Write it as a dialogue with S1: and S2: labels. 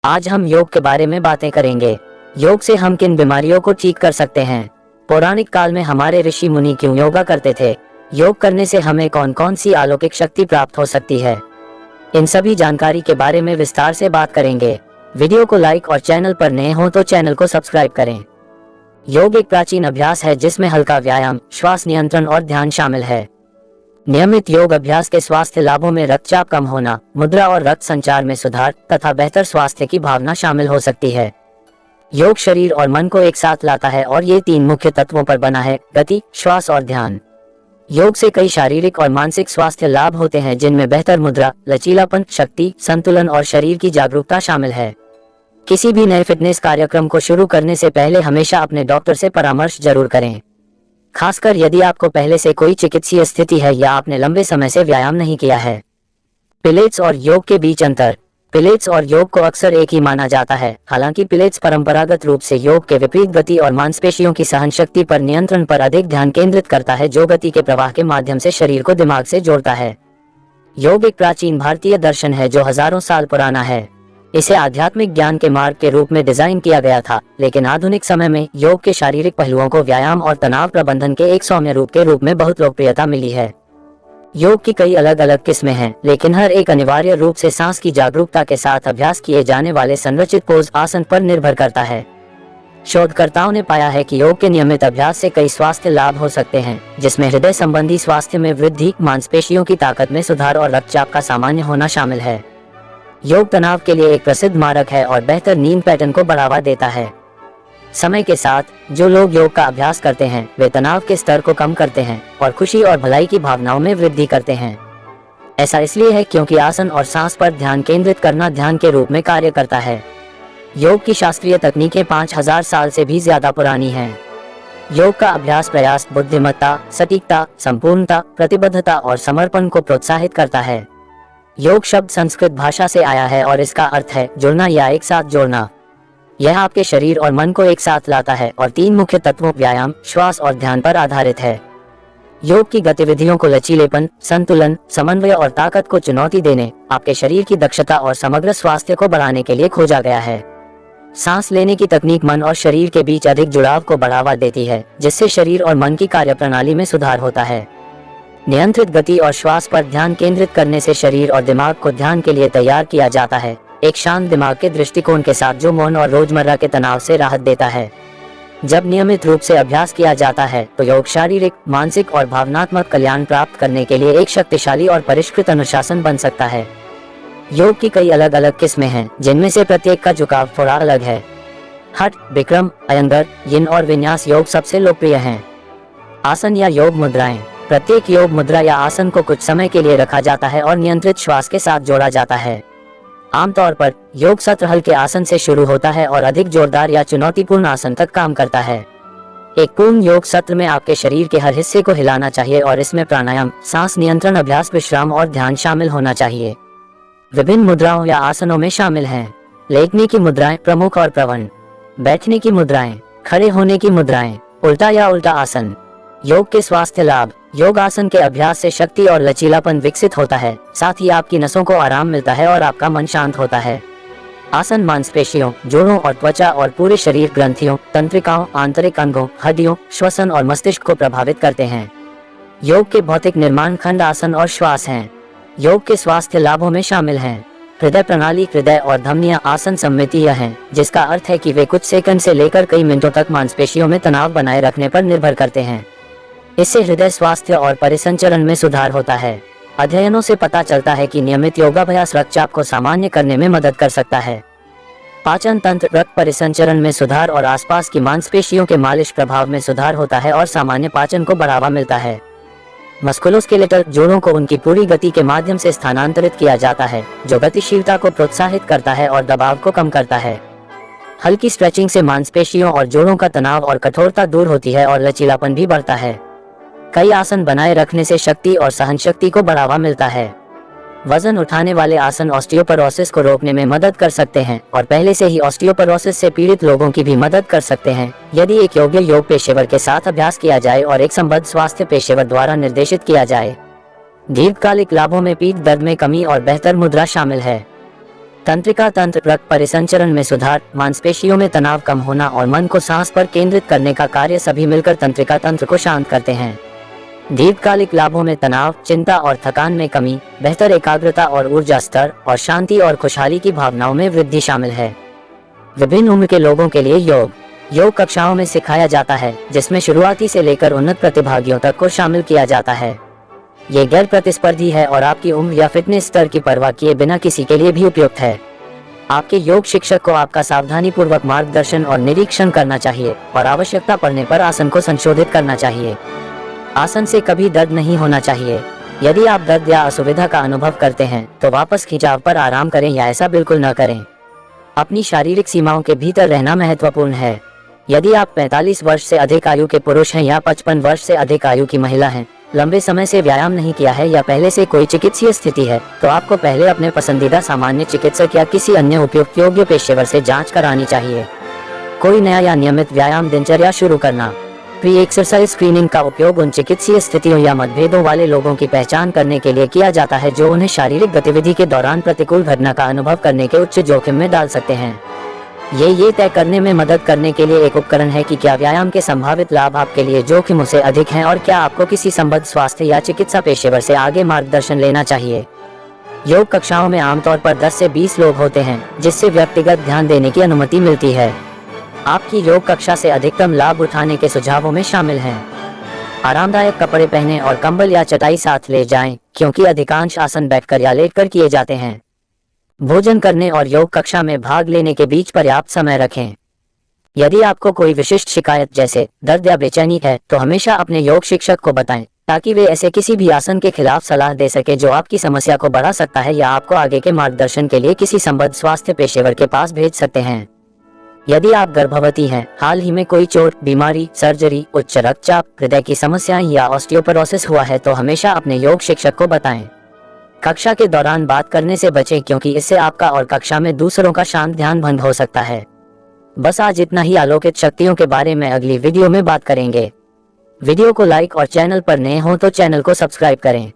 S1: आज हम योग के बारे में बातें करेंगे। योग से हम किन बीमारियों को ठीक कर सकते हैं, पौराणिक काल में हमारे ऋषि मुनि क्यों योगा करते थे, योग करने से हमें कौन कौन सी अलौकिक शक्ति प्राप्त हो सकती है, इन सभी जानकारी के बारे में विस्तार से बात करेंगे। वीडियो को लाइक और चैनल पर नए हो तो चैनल को सब्सक्राइब करें। योग एक प्राचीन अभ्यास है जिसमें हल्का व्यायाम, श्वास नियंत्रण और ध्यान शामिल है। नियमित योग अभ्यास के स्वास्थ्य लाभों में रक्तचाप कम होना, मुद्रा और रक्त संचार में सुधार तथा बेहतर स्वास्थ्य की भावना शामिल हो सकती है। योग शरीर और मन को एक साथ लाता है और ये तीन मुख्य तत्वों पर बना है: गति, श्वास और ध्यान। योग से कई शारीरिक और मानसिक स्वास्थ्य लाभ होते हैं जिनमें बेहतर मुद्रा, लचीलापन, शक्ति, संतुलन और शरीर की जागरूकता शामिल है। किसी भी नए फिटनेस कार्यक्रम को शुरू करने से पहले हमेशा अपने डॉक्टर से परामर्श जरूर करें, खासकर यदि आपको पहले से कोई चिकित्सीय स्थिति है या आपने लंबे समय से व्यायाम नहीं किया है। पिलेट्स और योग के बीच अंतर। पिलेट्स और योग को अक्सर एक ही माना जाता है, हालांकि पिलेट्स परंपरागत रूप से योग के विपरीत गति और मांसपेशियों की सहनशक्ति पर नियंत्रण पर अधिक ध्यान केंद्रित करता है, जो गति के प्रवाह के माध्यम से शरीर को दिमाग से जोड़ता है। योग एक प्राचीन भारतीय दर्शन है जो हजारों साल पुराना है। इसे आध्यात्मिक ज्ञान के मार्ग के रूप में डिजाइन किया गया था, लेकिन आधुनिक समय में योग के शारीरिक पहलुओं को व्यायाम और तनाव प्रबंधन के एक सौम्य रूप के रूप में बहुत लोकप्रियता मिली है। योग की कई अलग अलग किस्में हैं, लेकिन हर एक अनिवार्य रूप से सांस की जागरूकता के साथ अभ्यास किए जाने वाले संरचित पोज आसन पर निर्भर करता है। शोधकर्ताओं ने पाया है कि योग के नियमित अभ्यास से कई स्वास्थ्य लाभ हो सकते हैं, जिसमें हृदय संबंधी स्वास्थ्य में वृद्धि, मांसपेशियों की ताकत में सुधार और रक्तचाप का सामान्य होना शामिल है। योग तनाव के लिए एक प्रसिद्ध मारक है और बेहतर नींद पैटर्न को बढ़ावा देता है। समय के साथ जो लोग योग का अभ्यास करते हैं वे तनाव के स्तर को कम करते हैं और खुशी और भलाई की भावनाओं में वृद्धि करते हैं। ऐसा इसलिए है क्योंकि आसन और सांस पर ध्यान केंद्रित करना ध्यान के रूप में कार्य करता है। योग की शास्त्रीय तकनीकें 5000 साल से भी ज्यादा पुरानी हैं। योग का अभ्यास प्रयास, बुद्धिमत्ता, सटीकता, संपूर्णता, प्रतिबद्धता और समर्पण को प्रोत्साहित करता है। योग शब्द संस्कृत भाषा से आया है और इसका अर्थ है जुड़ना या एक साथ जोड़ना। यह आपके शरीर और मन को एक साथ लाता है और तीन मुख्य तत्वों व्यायाम, श्वास और ध्यान पर आधारित है। योग की गतिविधियों को लचीलेपन, संतुलन, समन्वय और ताकत को चुनौती देने, आपके शरीर की दक्षता और समग्र स्वास्थ्य को बढ़ाने के लिए खोजा गया है। सांस लेने की तकनीक मन और शरीर के बीच अधिक जुड़ाव को बढ़ावा देती है, जिससे शरीर और मन की कार्यप्रणाली में सुधार होता है। नियंत्रित गति और श्वास पर ध्यान केंद्रित करने से शरीर और दिमाग को ध्यान के लिए तैयार किया जाता है, एक शांत दिमाग के दृष्टिकोण के साथ जो मौन और रोजमर्रा के तनाव से राहत देता है। जब नियमित रूप से अभ्यास किया जाता है तो योग शारीरिक, मानसिक और भावनात्मक कल्याण प्राप्त करने के लिए एक शक्तिशाली और परिष्कृत अनुशासन बन सकता है। योग की कई अलग अलग किस्में हैं, जिनमें से प्रत्येक का झुकाव थोड़ा अलग है। हठ, विक्रम, अयंगर, यिन और विन्यास योग सबसे लोकप्रिय हैं। आसन या योग मुद्राएं। प्रत्येक योग मुद्रा या आसन को कुछ समय के लिए रखा जाता है और नियंत्रित श्वास के साथ जोड़ा जाता है। आमतौर पर योग सत्र हल्के आसन से शुरू होता है और अधिक जोरदार या चुनौतीपूर्ण आसन तक काम करता है। एक पूर्ण योग सत्र में आपके शरीर के हर हिस्से को हिलाना चाहिए और इसमें प्राणायाम, सांस नियंत्रण अभ्यास, विश्राम और ध्यान शामिल होना चाहिए। विभिन्न मुद्राओं या आसनों में शामिल हैं: लेटने की मुद्राएं, प्रमुख और प्रवण; बैठने की मुद्राएं; खड़े होने की मुद्राएं; उल्टा या उल्टा आसन। योग के स्वास्थ्य लाभ। योग आसन के अभ्यास से शक्ति और लचीलापन विकसित होता है, साथ ही आपकी नसों को आराम मिलता है और आपका मन शांत होता है। आसन मांसपेशियों, जोड़ों और त्वचा और पूरे शरीर, ग्रंथियों, तंत्रिकाओं, आंतरिक अंगों, हड्डियों, श्वसन और मस्तिष्क को प्रभावित करते हैं। योग के भौतिक निर्माण खंड आसन और श्वास हैं। योग के स्वास्थ्य लाभों में शामिल हैं: हृदय प्रणाली, हृदय और धमनियां आसन सममितीय हैं, जिसका अर्थ है कि वे कुछ सेकंड से लेकर कई मिनटों तक मांसपेशियों में तनाव बनाए रखने पर निर्भर करते हैं। इससे हृदय स्वास्थ्य और परिसंचरण में सुधार होता है। अध्ययनों से पता चलता है कि नियमित योगाभ्यास रक्तचाप को सामान्य करने में मदद कर सकता है। पाचन तंत्र, रक्त परिसंचरण में सुधार और आसपास की मांसपेशियों के मालिश प्रभाव में सुधार होता है और सामान्य पाचन को बढ़ावा मिलता है। मस्कुलोस्केलेटल, जोड़ों को उनकी पूरी गति के माध्यम से स्थानांतरित किया जाता है, जो गतिशीलता को प्रोत्साहित करता है और दबाव को कम करता है। हल्की स्ट्रेचिंग से मांसपेशियों और जोड़ों का तनाव और कठोरता दूर होती है और लचीलापन भी बढ़ता है। कई आसन बनाए रखने से शक्ति और सहनशक्ति को बढ़ावा मिलता है। वजन उठाने वाले आसन ऑस्टियोपोरोसिस को रोकने में मदद कर सकते हैं और पहले से ही ऑस्टियोपोरोसिस से पीड़ित लोगों की भी मदद कर सकते हैं, यदि एक योग्य योग पेशेवर के साथ अभ्यास किया जाए और एक संबद्ध स्वास्थ्य पेशेवर द्वारा निर्देशित किया जाए। दीर्घकालिक लाभों में पीठ दर्द में कमी और बेहतर मुद्रा शामिल है। तंत्रिका तंत्र, रक्त परिसंचरण में सुधार, मांसपेशियों में तनाव कम होना और मन को सांस पर केंद्रित करने का कार्य सभी मिलकर तंत्रिका तंत्र को शांत करते हैं। दीर्घकालिक लाभों में तनाव, चिंता और थकान में कमी, बेहतर एकाग्रता और ऊर्जा स्तर और शांति और खुशहाली की भावनाओं में वृद्धि शामिल है। विभिन्न उम्र के लोगों के लिए योग कक्षाओं में सिखाया जाता है, जिसमें शुरुआती से लेकर उन्नत प्रतिभागियों तक को शामिल किया जाता है। ये गैर प्रतिस्पर्धी है और आपकी उम्र या फिटनेस स्तर की परवाह किए बिना किसी के लिए भी उपयुक्त है। आपके योग शिक्षक को आपका सावधानी पूर्वक मार्गदर्शन और निरीक्षण करना चाहिए और आवश्यकता पड़ने पर आसन को संशोधित करना चाहिए। आसन से कभी दर्द नहीं होना चाहिए। यदि आप दर्द या असुविधा का अनुभव करते हैं तो वापस खिंचाव पर आराम करें या ऐसा बिल्कुल न करें। अपनी शारीरिक सीमाओं के भीतर रहना महत्वपूर्ण है। यदि आप 45 वर्ष से अधिक आयु के पुरुष हैं या 55 वर्ष से अधिक आयु की महिला हैं, लंबे समय से व्यायाम नहीं किया है या पहले से कोई चिकित्सीय स्थिति है, तो आपको पहले अपने पसंदीदा सामान्य चिकित्सक या किसी अन्य उपयुक्त योग्य पेशेवर से जांच करानी चाहिए। कोई नया या नियमित व्यायाम दिनचर्या शुरू करना। प्री एक्सरसाइज स्क्रीनिंग का उपयोग उन चिकित्सीय स्थितियों या मतभेदों वाले लोगों की पहचान करने के लिए किया जाता है जो उन्हें शारीरिक गतिविधि के दौरान प्रतिकूल घटना का अनुभव करने के उच्च जोखिम में डाल सकते हैं। ये तय करने में मदद करने के लिए एक उपकरण है कि क्या व्यायाम के संभावित लाभ आपके लिए जोखिमों से अधिक हैं और क्या आपको किसी संबद्ध स्वास्थ्य या चिकित्सा पेशेवर से आगे मार्गदर्शन लेना चाहिए। योग कक्षाओं में आमतौर पर 10 से 20 लोग होते हैं, जिससे व्यक्तिगत ध्यान देने की अनुमति मिलती है। आपकी योग कक्षा से अधिकतम लाभ उठाने के सुझावों में शामिल हैं। आरामदायक कपड़े पहनें और कंबल या चटाई साथ ले जाएं, क्योंकि अधिकांश आसन बैठकर या लेटकर किए जाते हैं। भोजन करने और योग कक्षा में भाग लेने के बीच पर्याप्त समय रखें। यदि आपको कोई विशिष्ट शिकायत जैसे दर्द या बेचैनी है तो हमेशा अपने योग शिक्षक को बताएं, ताकि वे ऐसे किसी भी आसन के खिलाफ सलाह दे सके जो आपकी समस्या को बढ़ा सकता है या आपको आगे के मार्गदर्शन के लिए किसी संबद्ध स्वास्थ्य पेशेवर के पास भेज सकते हैं। यदि आप गर्भवती हैं, हाल ही में कोई चोट, बीमारी, सर्जरी, उच्च रक्तचाप, हृदय की समस्याएं या ऑस्टियोपोरोसिस हुआ है तो हमेशा अपने योग शिक्षक को बताएं। कक्षा के दौरान बात करने से बचें, क्योंकि इससे आपका और कक्षा में दूसरों का शांत ध्यान भंग हो सकता है। बस आज इतना ही। अलौकिक शक्तियों के बारे में अगली वीडियो में बात करेंगे। वीडियो को लाइक और चैनल पर नए हो तो चैनल को सब्सक्राइब करें।